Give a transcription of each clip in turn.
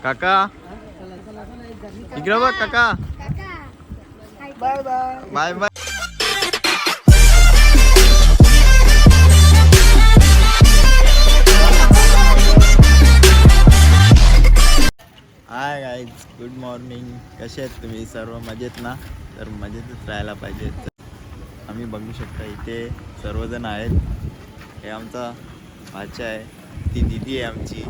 काका इकडे बघ काका. Bye bye. Bye bye. Hi guys, good morning. कसे आहेत तुम्ही सर्व? मजेत ना? तर मजेतच राहायला पाहिजे. आम्ही बघू शकता इथे सर्वजण आहेत. हे आमचा भाचा आहे, ती दिदी आहे आमची.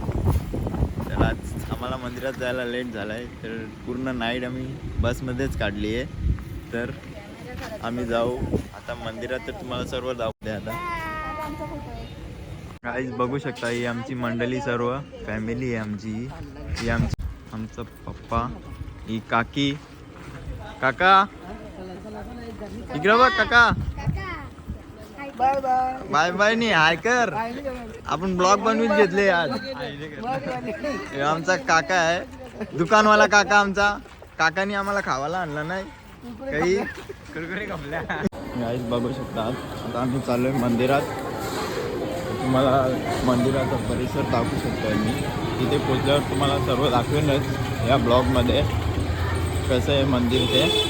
तर आज आम्हाला मंदिरात जायला लेट झाला आहे, तर पूर्ण नाईट आम्ही बसमध्येच काढली आहे. तर आम्ही जाऊ आता मंदिरात. तर तुम्हाला सर्व दाखवते आता. गाईज बघू शकता, ही आमची मंडळी, सर्व फॅमिली आहे आमची. ही आमचा पप्पा, ही काकी. काका इकडे बघ काका. Bye bye. बाय बाय नाही, हाय कर. आपण ब्लॉग बनवून घेतले आज. हे आमचा काका आहे, दुकानवाला काका आमचा. काकानी आम्हाला खावायला आणलं नाही काही. कुरकुरे कमल्या. गाईज बघू शकता, आता आम्ही चाललोय मंदिरात. तुम्हाला मंदिराचा परिसर दाखवू शकतो मी. तिथे पोचल्यावर तुम्हाला सर्व दाखवेनच या ब्लॉगमध्ये कसं आहे मंदिर ते.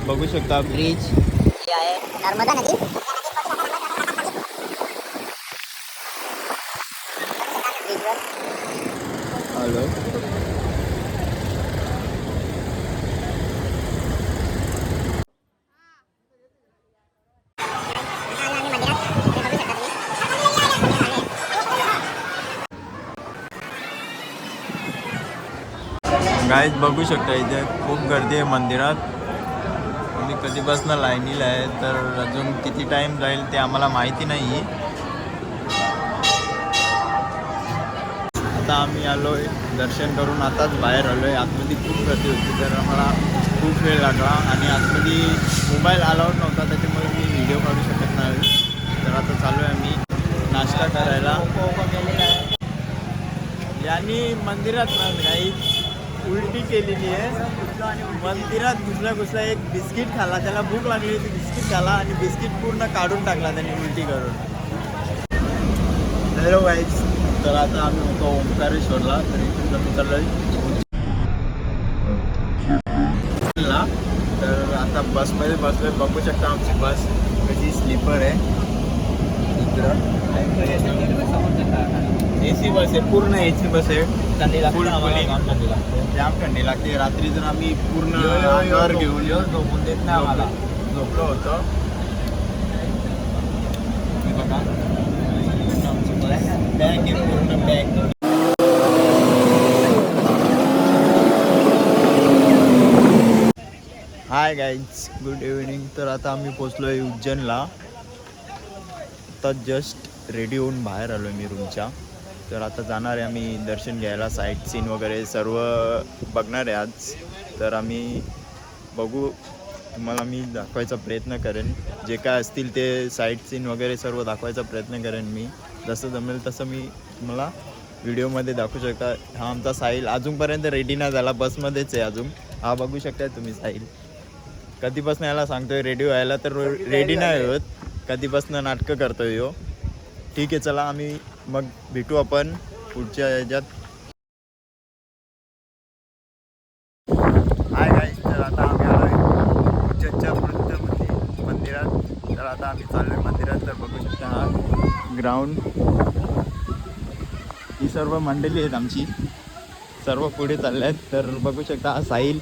बघू शकता ब्रिज आहे नर्मदा नदी. हॅलो. गाईज बघू शकता, इथे खूप गर्दी आहे मंदिरात. आम्ही कधीपासून लाईनीला आहे, तर अजून किती टाईम जाईल ते आम्हाला माहिती नाही. आता आम्ही आलो आहे दर्शन करून, आताच बाहेर आलो आहे. आतमध्ये खूप गर्दी होती, तर आम्हाला खूप वेळ लागला. आणि आतमध्ये मोबाईल अलाउड नव्हता, त्याच्यामुळे मी व्हिडिओ काढू शकत नाही. तर आता चालू आहे आम्ही नाश्ता करायला. यांनी मंदिरात ना गाईज उलटी केलेली आहे. मंदिरात घुसला एक बिस्किट खाल्ला, त्याला भूक लागली होती, बिस्किट खाल्ला आणि बिस्किट पूर्ण काढून टाकला त्याने उलटी करून. हॅलो गाईज, तर आता आम्ही होतो ओंकारेश्वरला. तर इथून जमी चाललोय. तर आता बसमध्ये बसलोय. बघू शकता आमची बस कशी स्लीपर आहे. इकडं AC बस आहे, पूर्ण AC बस आहे. जाम थंडी लागते. रात्री जर आम्ही पूर्ण घर घेऊन झोपून देत नाही आम्हाला, झोपलो होतो. बघा बॅग आहे, पूर्ण बॅग. हाय गाईज, गुड इव्हिनिंग. तर आता आम्ही पोचलो आहे उज्जैनला. आता जस्ट रेडी होऊन बाहेर आलो आहे मी रूमच्या. तर आता जाणार आहे आम्ही दर्शन घ्यायला. साईट सीन वगैरे सर्व बघणार आहे आज. तर आम्ही बघू, तुम्हाला मी दाखवायचा प्रयत्न करेन. जे काय असतील ते साईट सीन वगैरे सर्व दाखवायचा प्रयत्न करेन मी. जसं जमेल तसं मी तुम्हाला व्हिडिओमध्ये दाखवू शकता. हा आमचा साहिल अजूनपर्यंत रेडी नाही झाला, बसमध्येच आहे अजून. हा बघू शकता तुम्ही साहिल. कधीपासून याला सांगतोय रेडी व्हायला, तर रेडी नाही होत. कधीपासून नाटकं करतोय हो. ठीक आहे, चला आम्ही मग भेटू आपण पुढच्या ह्याच्यात. हाय गाईज, तर आता आम्ही आलो आहे उज्जैनच्या मंदिरात. तर आता आम्ही चाललो आहे मंदिरात. तर बघू शकता हा ग्राउंड. ही सर्व मंडळी आहेत आमची, सर्व पुढे चालले आहेत. तर बघू शकता हा साहिल,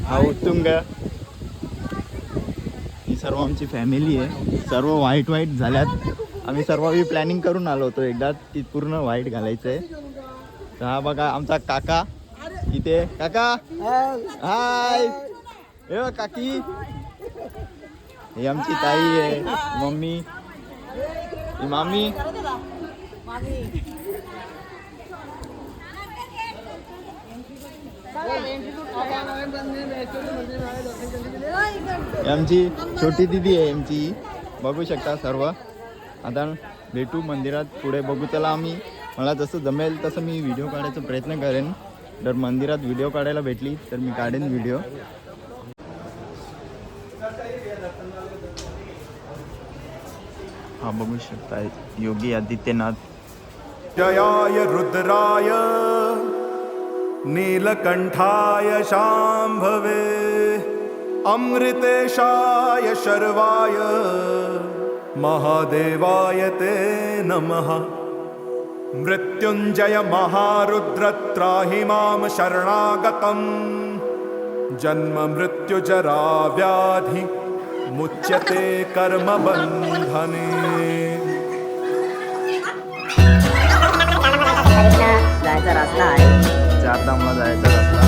हा उत्तुंग. ही सर्व आमची फॅमिली आहे. सर्व व्हाईट झाल्यात. आम्ही सर्व प्लॅनिंग करून आलो होतो एकदा, ती पूर्ण व्हाईट घालायचं आहे. तर हा बघा आमचा काका इथे. काका हाय. हे काकी, ही आमची ताई आहे, मम्मी, ही मामी. आमची छोटी दिदी आहे आमची. बघू शकता सर्व. आता भेटू मंदिरात पुढे. बघू त्याला आम्ही, मला जसं जमेल तसं मी व्हिडिओ काढायचा प्रयत्न करेन. जर मंदिरात व्हिडिओ काढायला भेटली तर मी काढेन व्हिडिओ. हा बघू शकता योगी आदित्यनाथ जयाय रुद्राय नीलकण्ठाय शाम्भवे अमृतेशाय शर्वाय महादेवाय ते नमः। मृत्युञ्जय महारुद्र त्राहि मां शरणागतम् जन्म मृत्युजरा व्याधि मुच्यते कर्म बन्धने। जायचा रस्ता आहे चारधामला जायचा रस्ता।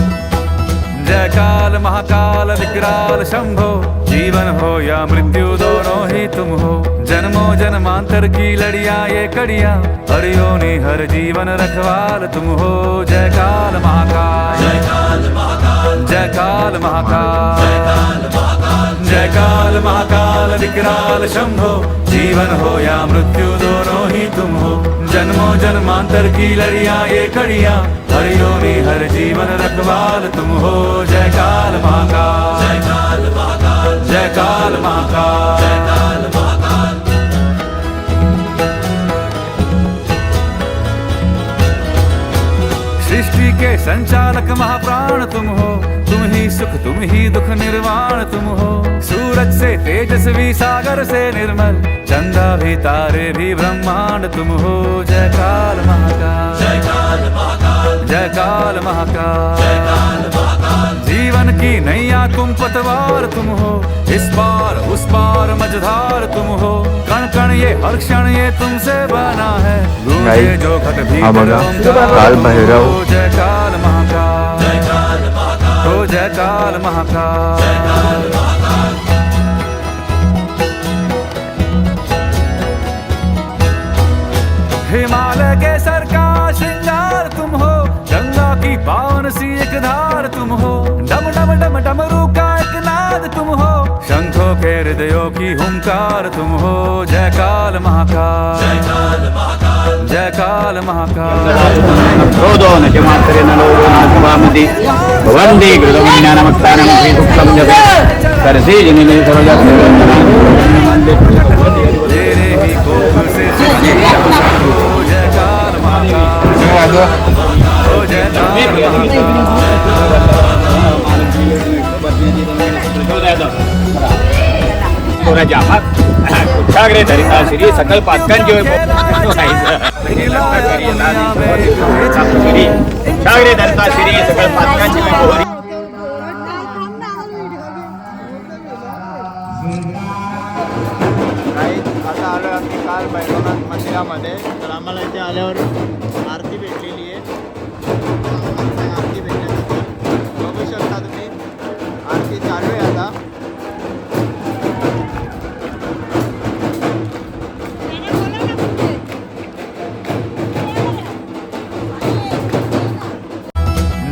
जय काल महाकाल विकराल शंभो, जीवन हो या मृत्यु दोनों ही तुम हो। जन्मों जन्मांतर की लड़ियां ये कड़ियां, हरियों हर जीवन रखवाल तुम हो। जय काल महाकाल, जय काल महाकाल, जय काल महाकाल, जय काल महाकाल, जय काल महाकाल विकराल शंभो, जीवन हो या मृत्यु दोनों ही तुम हो। जन्मों जन्मांतर की लड़ियां ये कड़ियां, हरियों हर जीवन रखवाल तुम हो। जय काल महाकाल, जय काल महाकाल, जय काल महाकाल, जय काल महाकाल। सृष्टि के संचालक महाप्राण तुम हो, तुम ही सुख तुम ही दुख निर्वाण तुम हो। सूरज से तेजस्वी सागर से निर्मल, चंदा भी तारे भी ब्रह्मांड तुम हो। जय काल महाकाल, जय काल महाकाल, जय काल महाकाल, जय काल महाकाल। जीवन की नैया तुम पतवार तुम हो, इस पार उस पार मझधार तुम हो। कण कण ये हर क्षण ये तुमसे बना है, गूंजे जो घट भी काल भैरव। जय काल महाकाल, जय काल महाकाल, ओ जय काल महाकाल, जय काल महाकाल। हिमालय के सर का श्रृंगार तुम हो, गंगा की पावन सी एक धार तुम हो। डम डम डम डमरू का एक नाद तुम हो, शंखों के हृदयों की हुंकार तुम हो। जय काल महाकाल, जय काल महाकाल, जय काल महाकाल। क्रोधो न च मात्रेण लोभो नाशवामति भवन्ति कृतज्ञानमत्तानं श्रीसुक्तं जपे सरसे जनिने तेरे ही कोप से सृष्टि हो। जय काल महाकाल, ओ जय काल महाकाल। कुठाग्रे धरिता श्री सकल पातकांची कुठाग्रे धरिता श्री सकल पातकांची आता आलो आम्ही काल भैरवनाथ मंदिरामध्ये, तर आम्हाला इथे आल्यावर आरती भेटलेली आहे। आरती भेटल्यानंतर बघू शकता तुम्ही आरती चालू आहे आता।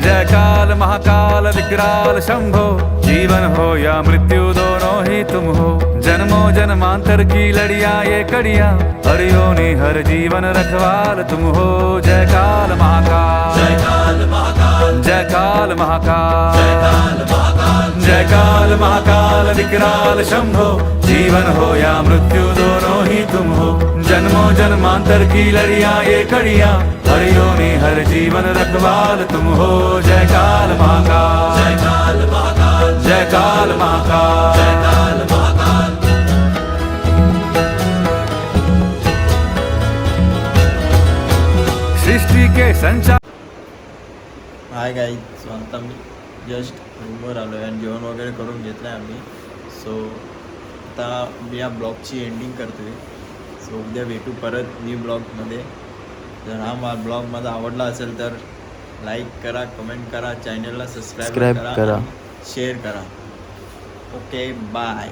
जय काल महाकाल विकराल शंभो, जीवन हो या मृत्यु दोनों ही तुम हो। जन्मों जन्मांतर की लड़ियां ये कड़ियां, हरियों हर जीवन रखवाल तुम हो। जय काल महाकाल, जय काल महाकाल, जय काल महाकाल, जय काल महाकाल, जय काल महाकाल विकराल शंभो, जीवन हो या मृत्यु दोनों ही तुम हो। जन्मों जन्मांतर की लड़ियां ये कड़ियां, हरियों हर जीवन रखवाल तुम हो। जय काल महाकाल, जय काल महाकाल, जय काल महाकाल, जय काल महाकाल। सृष्टि के संचार। हाय गाईज, सो आता मी जस्ट रूमवर आलो आहे आणि जेवण वगैरे करून घेतलं आहे आम्ही। सो आता मी या ब्लॉगची एंडिंग करतो आहे। सो उद्या भेटू परत न्यू ब्लॉगमध्ये। जर हा ब्लॉग माझा आवडला असेल तर लाईक करा, कमेंट करा, चॅनलला सबस्क्राईब करा, शेअर करा। Okay, bye.